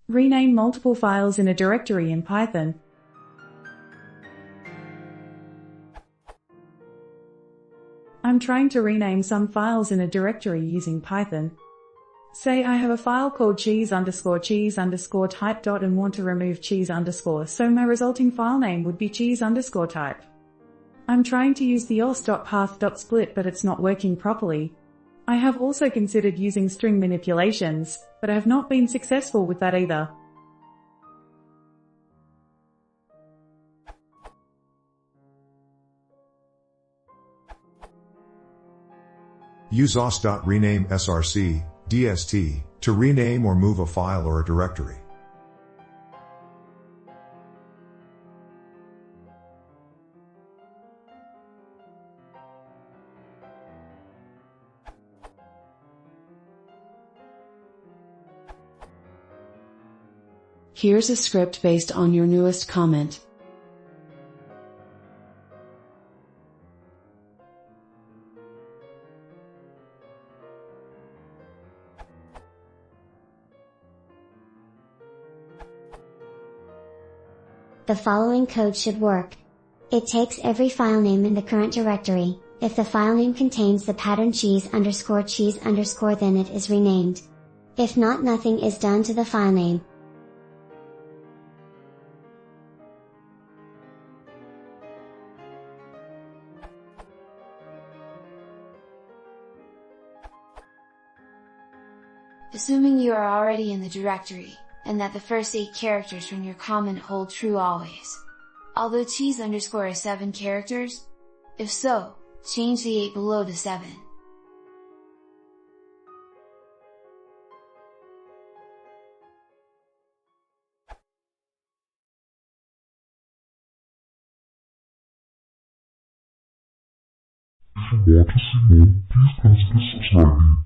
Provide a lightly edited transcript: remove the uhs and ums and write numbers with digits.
Rename multiple files in a directory in Python. I'm trying to rename some files in a directory using Python. Say I have a file called cheese_type. And want to remove cheese_, so my resulting file name would be cheese_type. I'm trying to use the os.path.split, but it's not working properly. I have also considered using string manipulations, but I have not been successful with that either. Use os.rename src, dst, to rename or move a file or a directory. Here's a script based on your newest comment. The following code should work. It takes every file name in the current directory. If the file name contains the pattern cheese_, then it is renamed. If not, nothing is done to the file name. Assuming you are already in the directory, and that the first 8 characters from your comment hold true always. Although cheese_ is 7 characters? If so, change the 8 below to 7. If you want to see more, please consider subscribing.